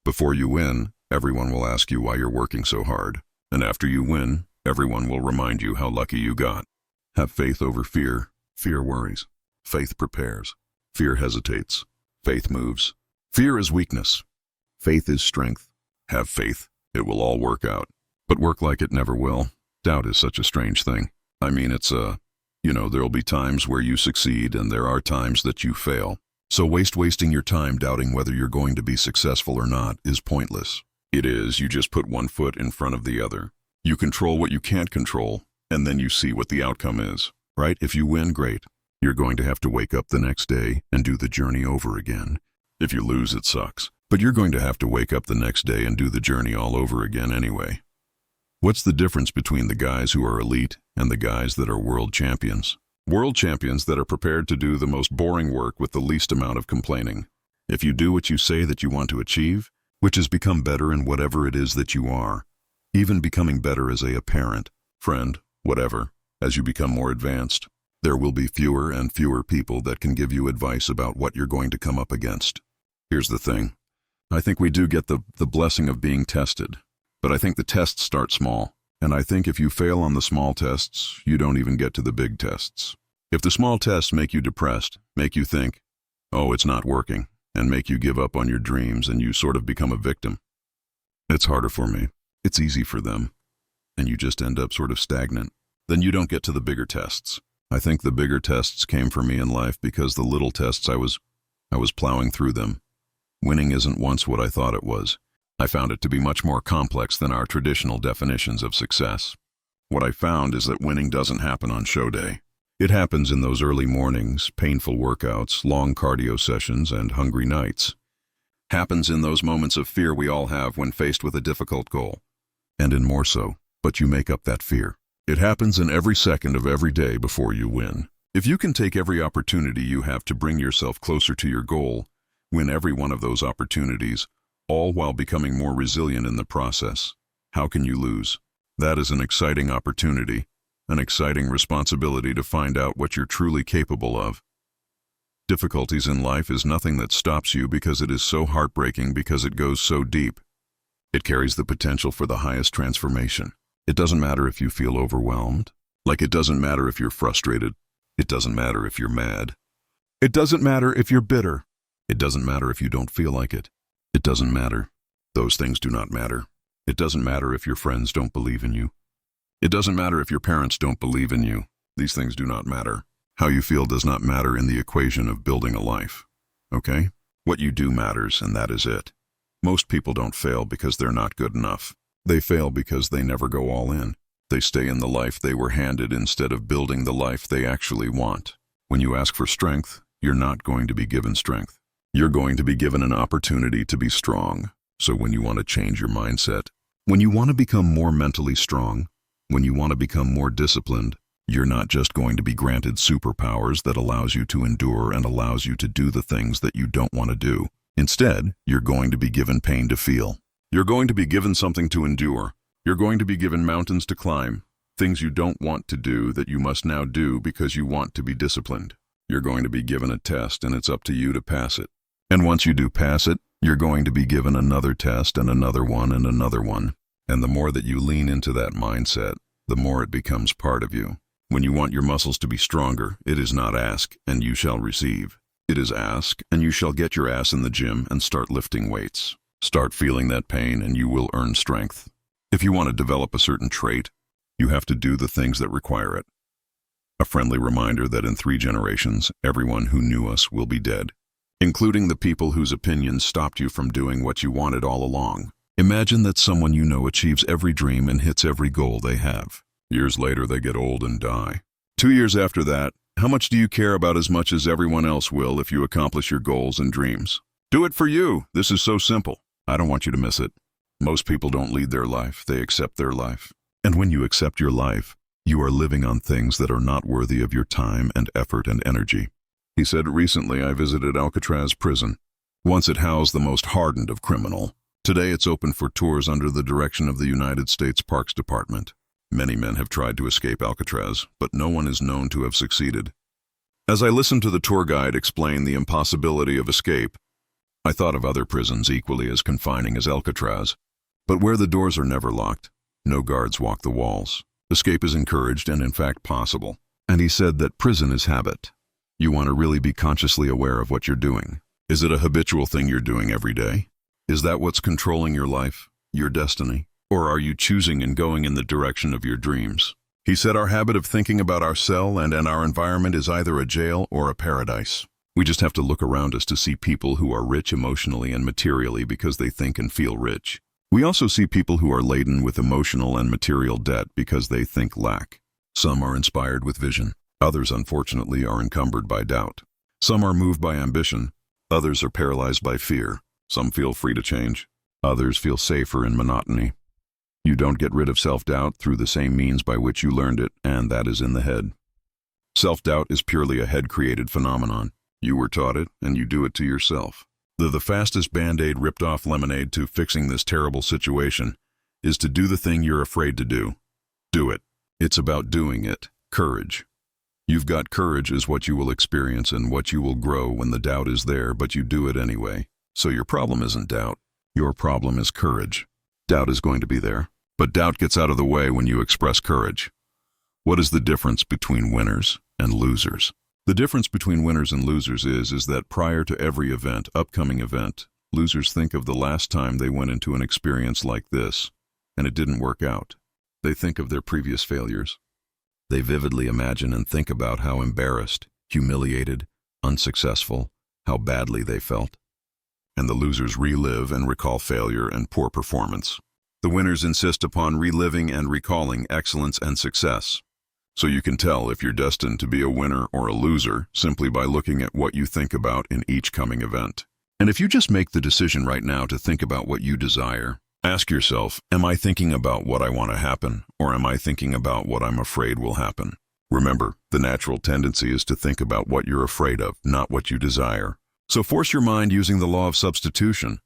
Before you win, everyone will ask you why you're working so hard. And after you win, everyone will remind you how lucky you got. Have faith over fear. Fear worries. Faith prepares. Fear hesitates. Faith moves. Fear is weakness. Faith is strength. Have faith. It will all work out. But work like it never will. Doubt is such a strange thing. I mean, there'll be times where you succeed and there are times that you fail. So wasting your time doubting whether you're going to be successful or not is pointless. It is, you just put one foot in front of the other. You control what you can't control, and then you see what the outcome is, right? If you win, great. You're going to have to wake up the next day and do the journey over again. If you lose, it sucks. But you're going to have to wake up the next day and do the journey all over again anyway. What's the difference between the guys who are elite and the guys that are world champions? World champions that are prepared to do the most boring work with the least amount of complaining. If you do what you say that you want to achieve, which is become better in whatever it is that you are, even becoming better as a parent, friend, whatever, as you become more advanced, there will be fewer and fewer people that can give you advice about what you're going to come up against. Here's the thing. I think we do get the blessing of being tested, but I think the tests start small. And I think if you fail on the small tests, you don't even get to the big tests. If the small tests make you depressed, make you think, oh, it's not working, and make you give up on your dreams and you sort of become a victim, it's harder for me. It's easy for them. And you just end up sort of stagnant. Then you don't get to the bigger tests. I think the bigger tests came for me in life because the little tests I was plowing through them. Winning isn't once what I thought it was. I found it to be much more complex than our traditional definitions of success. What I found is that winning doesn't happen on show day. It happens in those early mornings, painful workouts, long cardio sessions, and hungry nights. Happens in those moments of fear we all have when faced with a difficult goal. And in more so, but you make up that fear. It happens in every second of every day before you win. If you can take every opportunity you have to bring yourself closer to your goal, win every one of those opportunities, all while becoming more resilient in the process, how can you lose? That is an exciting opportunity, an exciting responsibility to find out what you're truly capable of. Difficulties in life is nothing that stops you because it is so heartbreaking because it goes so deep. It carries the potential for the highest transformation. It doesn't matter if you feel overwhelmed, like it doesn't matter if you're frustrated. It doesn't matter if you're mad. It doesn't matter if you're bitter. It doesn't matter if you don't feel like it. It doesn't matter. Those things do not matter. It doesn't matter if your friends don't believe in you. It doesn't matter if your parents don't believe in you. These things do not matter. How you feel does not matter in the equation of building a life. Okay? What you do matters, and that is it. Most people don't fail because they're not good enough. They fail because they never go all in. They stay in the life they were handed instead of building the life they actually want. When you ask for strength, you're not going to be given strength. You're going to be given an opportunity to be strong. So when you want to change your mindset, when you want to become more mentally strong, when you want to become more disciplined, you're not just going to be granted superpowers that allows you to endure and allows you to do the things that you don't want to do. Instead, you're going to be given pain to feel. You're going to be given something to endure. You're going to be given mountains to climb, things you don't want to do that you must now do because you want to be disciplined. You're going to be given a test and it's up to you to pass it. And once you do pass it, you're going to be given another test and another one and another one. And the more that you lean into that mindset, the more it becomes part of you. When you want your muscles to be stronger, it is not ask and you shall receive. It is ask and you shall get your ass in the gym and start lifting weights. Start feeling that pain and you will earn strength. If you want to develop a certain trait, you have to do the things that require it. A friendly reminder that in 3 generations, everyone who knew us will be dead, including the people whose opinions stopped you from doing what you wanted all along. Imagine that someone you know achieves every dream and hits every goal they have. Years later, they get old and die. 2 years after that, how much do you care about as much as everyone else will if you accomplish your goals and dreams? Do it for you. This is so simple. I don't want you to miss it. Most people don't lead their life, they accept their life. And when you accept your life, you are living on things that are not worthy of your time and effort and energy. He said, recently I visited Alcatraz prison. Once it housed the most hardened of criminal. Today it's open for tours under the direction of the United States Parks Department. Many men have tried to escape Alcatraz, but no one is known to have succeeded. As I listened to the tour guide explain the impossibility of escape, I thought of other prisons equally as confining as Alcatraz, but where the doors are never locked, no guards walk the walls. Escape is encouraged and in fact possible. And he said that prison is habit. You want to really be consciously aware of what you're doing. Is it a habitual thing you're doing every day? Is that what's controlling your life, your destiny? Or are you choosing and going in the direction of your dreams? He said our habit of thinking about our cell and our environment is either a jail or a paradise. We just have to look around us to see people who are rich emotionally and materially because they think and feel rich. We also see people who are laden with emotional and material debt because they think lack. Some are inspired with vision. Others, unfortunately, are encumbered by doubt. Some are moved by ambition. Others are paralyzed by fear. Some feel free to change. Others feel safer in monotony. You don't get rid of self-doubt through the same means by which you learned it, and that is in the head. Self-doubt is purely a head-created phenomenon. You were taught it, and you do it to yourself. The fastest Band-Aid ripped-off lemonade to fixing this terrible situation is to do the thing you're afraid to do. Do it. It's about doing it. Courage. You've got courage is what you will experience and what you will grow when the doubt is there, but you do it anyway. So your problem isn't doubt. Your problem is courage. Doubt is going to be there, but doubt gets out of the way when you express courage. What is the difference between winners and losers? The difference between winners and losers is that prior to every event, upcoming event, losers think of the last time they went into an experience like this, and it didn't work out. They think of their previous failures. They vividly imagine and think about how embarrassed, humiliated, unsuccessful, how badly they felt. And the losers relive and recall failure and poor performance. The winners insist upon reliving and recalling excellence and success. So you can tell if you're destined to be a winner or a loser simply by looking at what you think about in each coming event. And if you just make the decision right now to think about what you desire, ask yourself, am I thinking about what I want to happen, or am I thinking about what I'm afraid will happen? Remember, the natural tendency is to think about what you're afraid of, not what you desire. So force your mind using the law of substitution.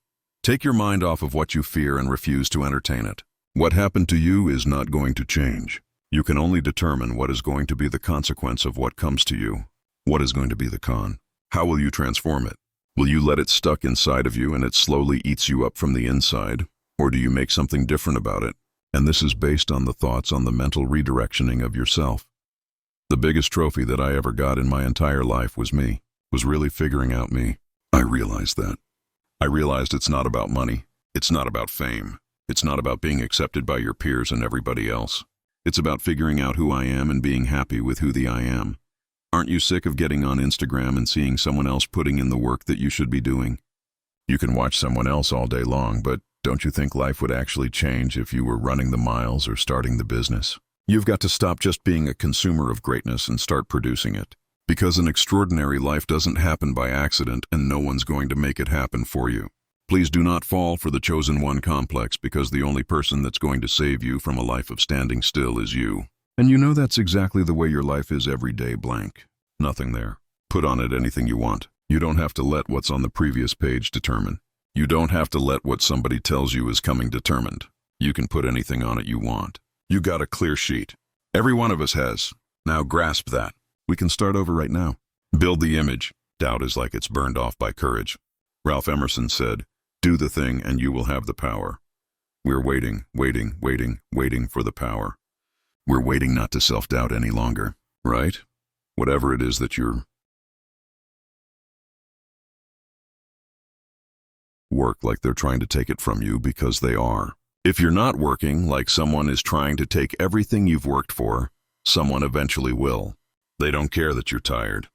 Take your mind off of what you fear and refuse to entertain it. What happened to you is not going to change. You can only determine what is going to be the consequence of what comes to you. What is going to be the con? How will you transform it? Will you let it stuck inside of you and it slowly eats you up from the inside? Or do you make something different about it? And this is based on the thoughts on the mental redirectioning of yourself. The biggest trophy that I ever got in my entire life was me, was really figuring out me. I realized that. I realized it's not about money. It's not about fame. It's not about being accepted by your peers and everybody else. It's about figuring out who I am and being happy with who the I am. Aren't you sick of getting on Instagram and seeing someone else putting in the work that you should be doing? You can watch someone else all day long, but don't you think life would actually change if you were running the miles or starting the business? You've got to stop just being a consumer of greatness and start producing it. Because an extraordinary life doesn't happen by accident and no one's going to make it happen for you. Please do not fall for the chosen one complex because the only person that's going to save you from a life of standing still is you. And you know that's exactly the way your life is every day blank. Nothing there. Put on it anything you want. You don't have to let what's on the previous page determine. You don't have to let what somebody tells you is coming determined. You can put anything on it you want. You got a clear sheet. Every one of us has. Now grasp that. We can start over right now. Build the image. Doubt is like it's burned off by courage. Ralph Emerson said, do the thing and you will have the power. We're waiting for the power. We're waiting not to self-doubt any longer, right? Whatever it is that you're work like they're trying to take it from you because they are. If you're not working like someone is trying to take everything you've worked for, someone eventually will. They don't care that you're tired.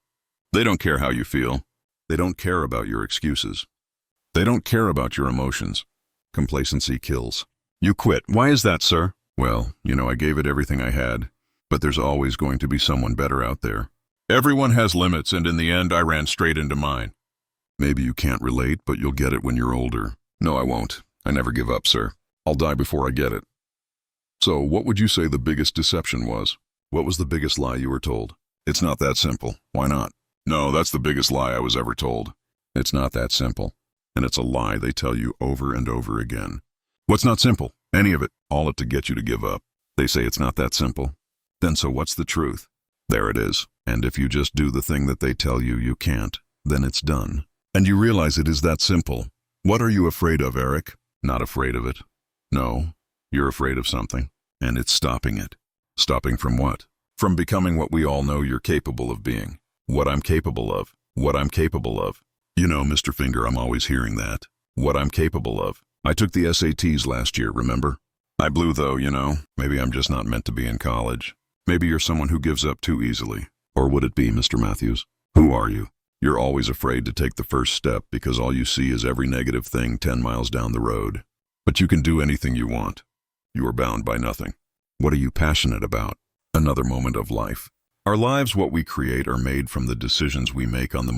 They don't care how you feel. They don't care about your excuses. They don't care about your emotions. Complacency kills. You quit. Why is that, sir? Well, I gave it everything I had, but there's always going to be someone better out there. Everyone has limits, and in the end, I ran straight into mine. Maybe you can't relate, but you'll get it when you're older. No, I won't. I never give up, sir. I'll die before I get it. So, what would you say the biggest deception was? What was the biggest lie you were told? It's not that simple. Why not? No, that's the biggest lie I was ever told. It's not that simple. And it's a lie they tell you over and over again. What's not simple? Any of it. All it to get you to give up. They say it's not that simple. Then so what's the truth? There it is. And if you just do the thing that they tell you you can't, then it's done. And you realize it is that simple. What are you afraid of, Eric? Not afraid of it. No, you're afraid of something, and it's stopping it. Stopping from what? From becoming what we all know you're capable of being. What I'm capable of. What I'm capable of. You know, Mr. Finger, I'm always hearing that. What I'm capable of. I took the SATs last year, remember? I blew though, you know. Maybe I'm just not meant to be in college. Maybe you're someone who gives up too easily. Or would it be, Mr. Matthews? Who are you? You're always afraid to take the first step because all you see is every negative thing 10 miles down the road. But you can do anything you want. You are bound by nothing. What are you passionate about? Another moment of life. Our lives, what we create, are made from the decisions we make on the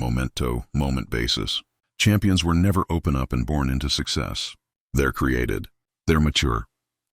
moment basis. Champions were never open up and born into success. They're created. They're mature.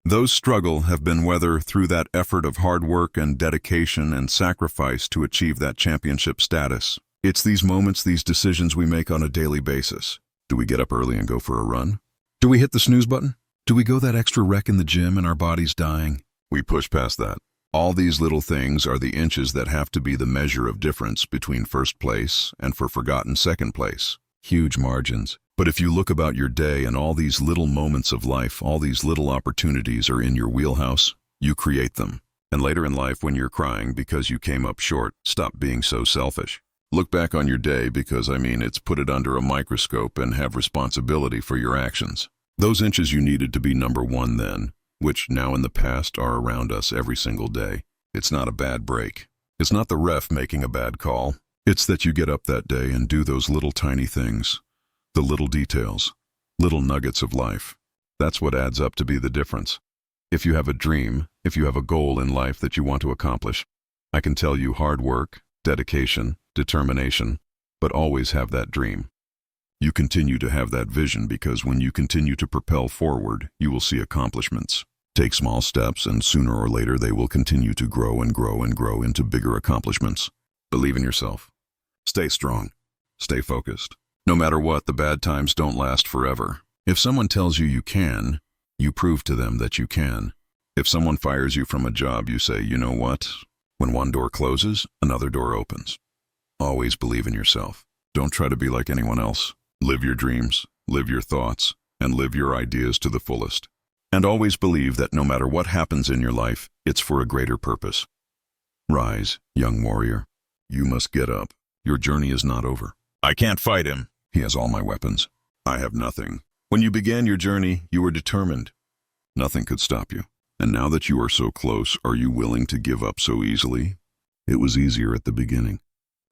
Those struggle have been whether through that effort of hard work and dedication and sacrifice to achieve that championship status. It's these moments, these decisions we make on a daily basis. Do we get up early and go for a run? Do we hit the snooze button? Do we go that extra rec in the gym and our body's dying? We push past that. All these little things are the inches that have to be the measure of difference between first place and for forgotten second place. Huge margins. But if you look about your day and all these little moments of life, all these little opportunities are in your wheelhouse, you create them. And later in life, when you're crying because you came up short, stop being so selfish. Look back on your day because, it's put it under a microscope and have responsibility for your actions. Those inches you needed to be number one then, which now in the past are around us every single day. It's not a bad break. It's not the ref making a bad call. It's that you get up that day and do those little tiny things. The little details. Little nuggets of life. That's what adds up to be the difference. If you have a dream, if you have a goal in life that you want to accomplish, I can tell you hard work, dedication, determination, but always have that dream. You continue to have that vision because when you continue to propel forward, you will see accomplishments. Take small steps and sooner or later they will continue to grow and grow and grow into bigger accomplishments. Believe in yourself. Stay strong. Stay focused. No matter what, the bad times don't last forever. If someone tells you you can, you prove to them that you can. If someone fires you from a job, you say, you know what? When one door closes, another door opens. Always believe in yourself. Don't try to be like anyone else. Live your dreams, live your thoughts, and live your ideas to the fullest. And always believe that no matter what happens in your life, it's for a greater purpose. Rise, young warrior. You must get up. Your journey is not over. I can't fight him. He has all my weapons. I have nothing. When you began your journey, you were determined. Nothing could stop you. And now that you are so close, are you willing to give up so easily? It was easier at the beginning.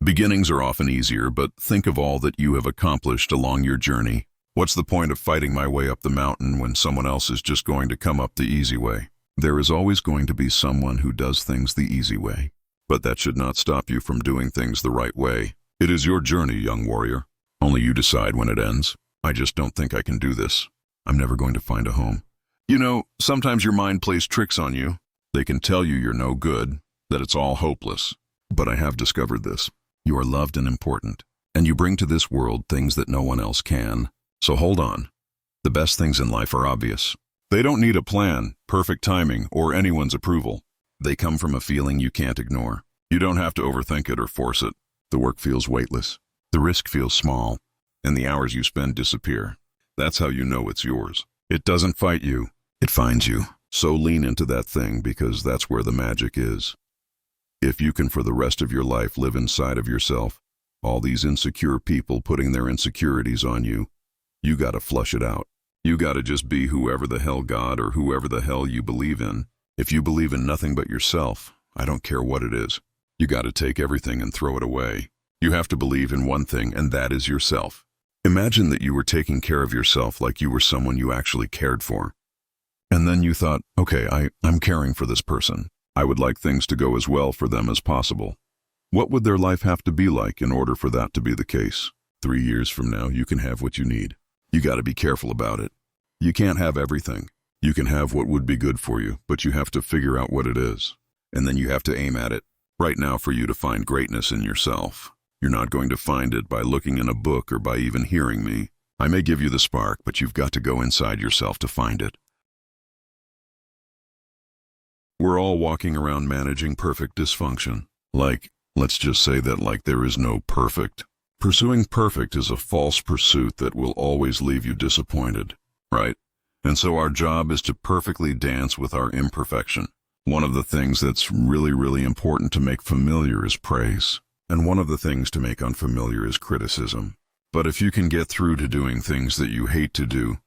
Beginnings are often easier, but think of all that you have accomplished along your journey. What's the point of fighting my way up the mountain when someone else is just going to come up the easy way? There is always going to be someone who does things the easy way. But that should not stop you from doing things the right way. It is your journey, young warrior. Only you decide when it ends. I just don't think I can do this. I'm never going to find a home. You know, sometimes your mind plays tricks on you. They can tell you you're no good, that it's all hopeless. But I have discovered this. You are loved and important, and you bring to this world things that no one else can. So hold on. The best things in life are obvious. They don't need a plan, perfect timing, or anyone's approval. They come from a feeling you can't ignore. You don't have to overthink it or force it. The work feels weightless. The risk feels small, and the hours you spend disappear. That's how you know it's yours. It doesn't fight you. It finds you. So lean into that thing because that's where the magic is. If you can for the rest of your life live inside of yourself, all these insecure people putting their insecurities on you, you gotta flush it out. You gotta just be whoever the hell God or whoever the hell you believe in. If you believe in nothing but yourself, I don't care what it is. You gotta take everything and throw it away. You have to believe in one thing, and that is yourself. Imagine that you were taking care of yourself like you were someone you actually cared for. And then you thought, okay, I'm caring for this person. I would like things to go as well for them as possible. What would their life have to be like in order for that to be the case? 3 years from now, you can have what you need. You got to be careful about it. You can't have everything. You can have what would be good for you, but you have to figure out what it is. And then you have to aim at it. Right now, for you to find greatness in yourself, you're not going to find it by looking in a book or by even hearing me. I may give you the spark, but you've got to go inside yourself to find it. We're all walking around managing perfect dysfunction. Let's just say that there is no perfect Pursuing perfect is a false pursuit that will always leave you disappointed, right? And so our job is to perfectly dance with our imperfection. One of the things that's really important to make familiar is praise. And one of the things to make unfamiliar is criticism. But if you can get through to doing things that you hate to do,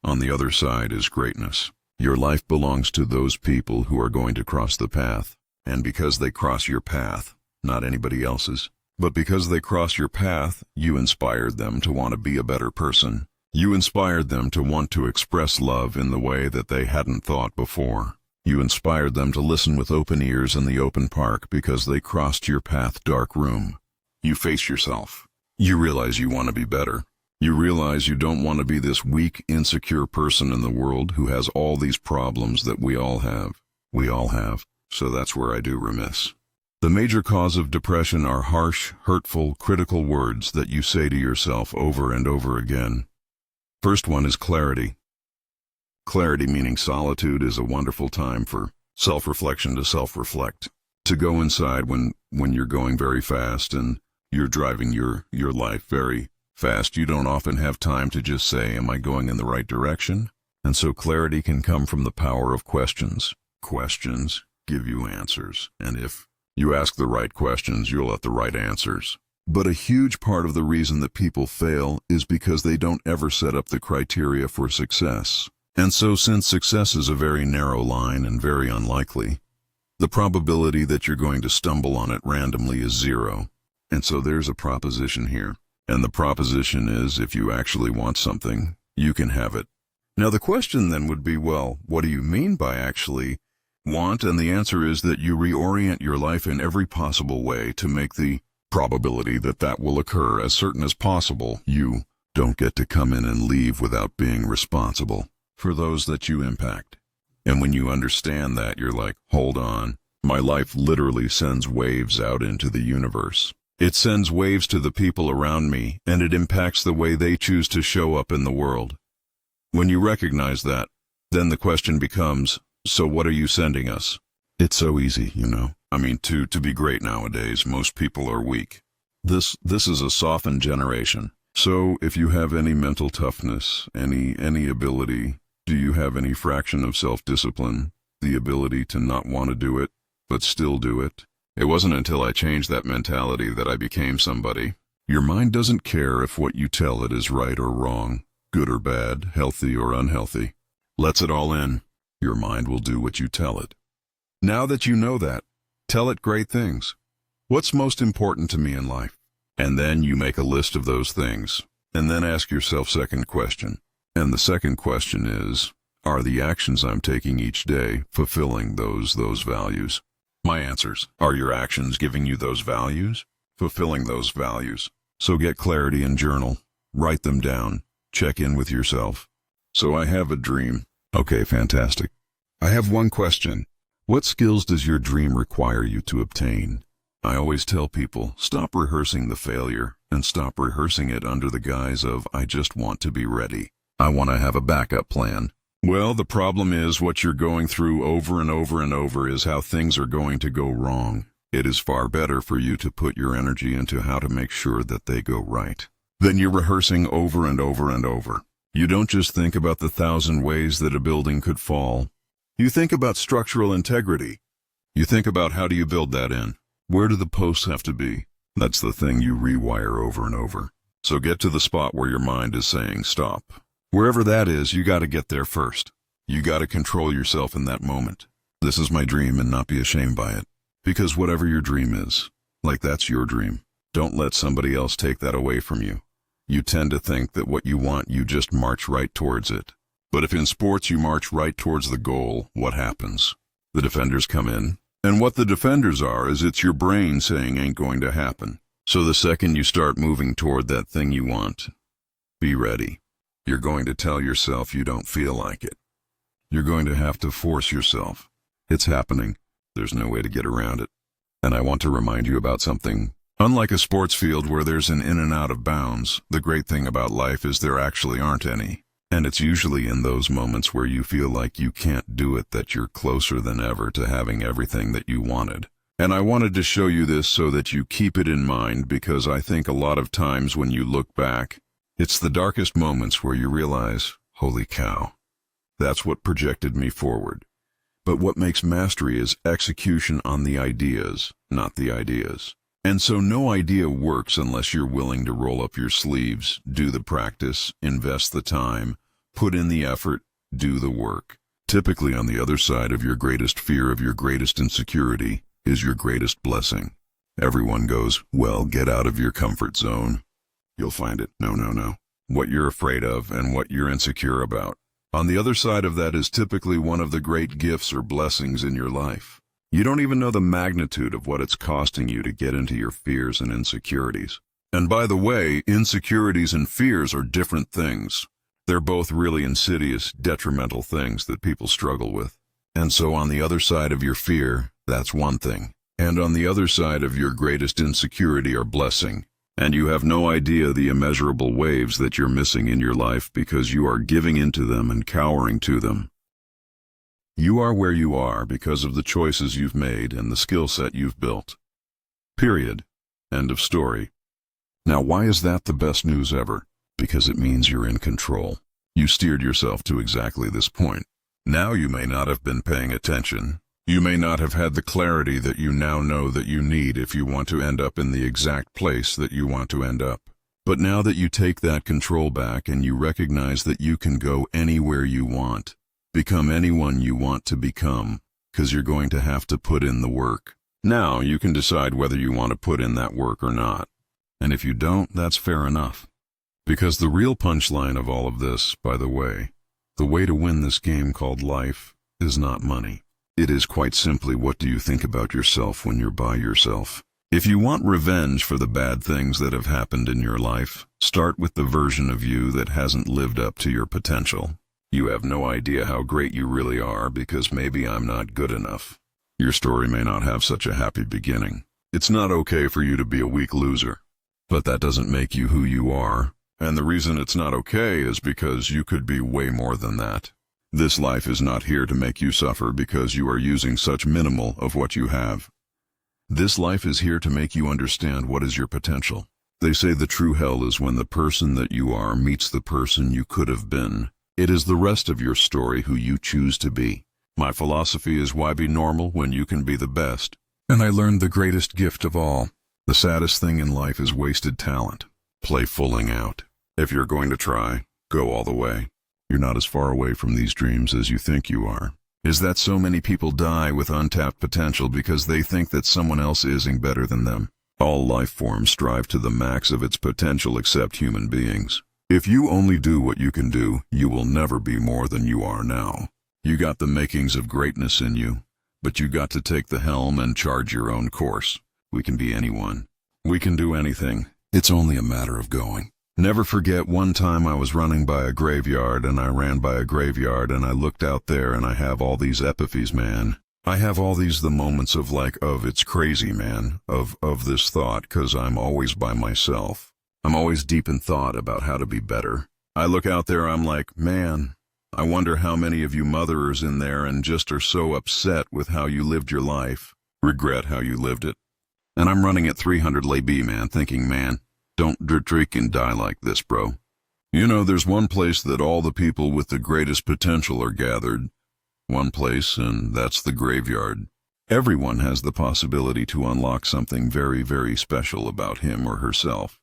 on the other side is greatness. Your life belongs to those people who are going to cross the path. And because they cross your path, not anybody else's, but because they cross your path, you inspired them to want to be a better person. You inspired them to want to express love in the way that they hadn't thought before. You inspired them to listen with open ears in the open park because they crossed your path dark room. You face yourself. You realize you want to be better. You realize you don't want to be this weak, insecure person in the world who has all these problems that we all have. We all have. So that's where I do remiss. The major cause of depression are harsh, hurtful, critical words that you say to yourself over and over again. First one is clarity. Clarity, meaning solitude, is a wonderful time for self-reflection, to self-reflect, to go inside when you're going very fast and you're driving your life very fast. You don't often have time to just say, am I going in the right direction? And so clarity can come from the power of questions. Questions give you answers, and if you ask the right questions, you'll get the right answers. But a huge part of the reason that people fail is because they don't ever set up the criteria for success. And so since success is a very narrow line and very unlikely, the probability that you're going to stumble on it randomly is 0. And so there's a proposition here. And the proposition is, if you actually want something, you can have it. Now the question then would be, well, what do you mean by actually want? And the answer is that you reorient your life in every possible way to make the probability that that will occur as certain as possible. You don't get to come in and leave without being responsible for those that you impact. And when you understand that, you're like, hold on, my life literally sends waves out into the universe. It sends waves to the people around me, and it impacts the way they choose to show up in the world. When you recognize that, then the question becomes, so what are you sending us? It's so easy, you know. I mean, to be great nowadays, most people are weak. This is a softened generation. So if you have any mental toughness, any ability, do you have any fraction of self-discipline, the ability to not want to do it, but still do it? It wasn't until I changed that mentality that I became somebody. Your mind doesn't care if what you tell it is right or wrong, good or bad, healthy or unhealthy. Lets it all in. Your mind will do what you tell it. Now that you know that, tell it great things. What's most important to me in life? And then you make a list of those things, and then ask yourself second question. And the second question is, are the actions I'm taking each day fulfilling those values? My answers, are your actions giving you those values? Fulfilling those values. So get clarity and journal. Write them down. Check in with yourself. So I have a dream. Okay, fantastic. I have one question. What skills does your dream require you to obtain? I always tell people, stop rehearsing the failure and stop rehearsing it under the guise of, I just want to be ready. I want to have a backup plan. Well, the problem is what you're going through over and over and over is how things are going to go wrong. It is far better for you to put your energy into how to make sure that they go right. Then you're rehearsing over and over and over. You don't just think about the 1,000 ways that a building could fall. You think about structural integrity. You think about how do you build that in? Where do the posts have to be? That's the thing you rewire over and over. So get to the spot where your mind is saying stop. Wherever that is, you got to get there first. You got to control yourself in that moment. This is my dream and not be ashamed by it. Because whatever your dream is, like that's your dream. Don't let somebody else take that away from you. You tend to think that what you want, you just march right towards it. But if in sports you march right towards the goal, what happens? The defenders come in. And what the defenders are is it's your brain saying ain't going to happen. So the second you start moving toward that thing you want, be ready. You're going to tell yourself you don't feel like it. You're going to have to force yourself. It's happening. There's no way to get around it. And I want to remind you about something. Unlike a sports field where there's an in and out of bounds, the great thing about life is there actually aren't any. And it's usually in those moments where you feel like you can't do it that you're closer than ever to having everything that you wanted. And I wanted to show you this so that you keep it in mind, because I think a lot of times when you look back, it's the darkest moments where you realize, holy cow, that's what projected me forward. But what makes mastery is execution on the ideas, not the ideas. And so no idea works unless you're willing to roll up your sleeves, do the practice, invest the time, put in the effort, do the work. Typically on the other side of your greatest fear, of your greatest insecurity, is your greatest blessing. Everyone goes, well, get out of your comfort zone. You'll find it. No. What you're afraid of and what you're insecure about. On the other side of that is typically one of the great gifts or blessings in your life. You don't even know the magnitude of what it's costing you to get into your fears and insecurities. And by the way, insecurities and fears are different things. They're both really insidious, detrimental things that people struggle with. And so on the other side of your fear, that's one thing. And on the other side of your greatest insecurity are blessing. And you have no idea the immeasurable waves that you're missing in your life because you are giving into them and cowering to them. You are where you are because of the choices you've made and the skill set you've built. Period. End of story. Now, why is that the best news ever? Because it means you're in control. You steered yourself to exactly this point. Now you may not have been paying attention. You may not have had the clarity that you now know that you need if you want to end up in the exact place that you want to end up. But now that you take that control back and you recognize that you can go anywhere you want, become anyone you want to become, because you're going to have to put in the work. Now you can decide whether you want to put in that work or not. And if you don't, that's fair enough. Because the real punchline of all of this, by the way to win this game called life is not money. It is quite simply, what do you think about yourself when you're by yourself? If you want revenge for the bad things that have happened in your life, start with the version of you that hasn't lived up to your potential. You have no idea how great you really are because maybe I'm not good enough. Your story may not have such a happy beginning. It's not okay for you to be a weak loser. But that doesn't make you who you are. And the reason it's not okay is because you could be way more than that. This life is not here to make you suffer because you are using such minimal of what you have. This life is here to make you understand what is your potential. They say the true hell is when the person that you are meets the person you could have been. It is the rest of your story who you choose to be. My philosophy is, why be normal when you can be the best? And I learned the greatest gift of all. The saddest thing in life is wasted talent. Play fulling out. If you're going to try, go all the way. You're not as far away from these dreams as you think you are. Is that so many people die with untapped potential because they think that someone else isn't better than them? All life forms strive to the max of its potential except human beings. If you only do what you can do, you will never be more than you are now. You got the makings of greatness in you, but you got to take the helm and charge your own course. We can be anyone. We can do anything. It's only a matter of going. Never forget one time I was running by a graveyard, and I ran by a graveyard, and I looked out there, and I have all these epiphanies, man. I have all these the moments of it's crazy, man, of this thought, 'cause I'm always by myself. I'm always deep in thought about how to be better. I look out there, I'm like, man, I wonder how many of you motherers in there and just are so upset with how you lived your life, regret how you lived it. And I'm running at 300 lb, man, thinking, man, don't drink and die like this, bro. You know, there's one place that all the people with the greatest potential are gathered. One place, and that's the graveyard. Everyone has the possibility to unlock something very, very special about him or herself.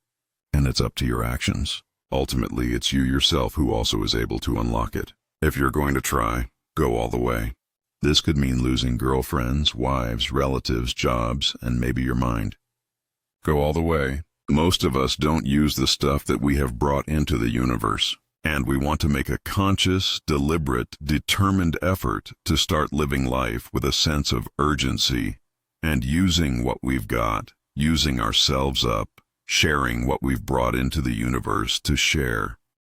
And it's up to your actions. Ultimately, it's you yourself who also is able to unlock it. If you're going to try, go all the way. This could mean losing girlfriends, wives, relatives, jobs, and maybe your mind. Go all the way. Most of us don't use the stuff that we have brought into the universe, and we want to make a conscious, deliberate, determined effort to start living life with a sense of urgency and using what we've got, using ourselves up, sharing what we've brought into the universe to share.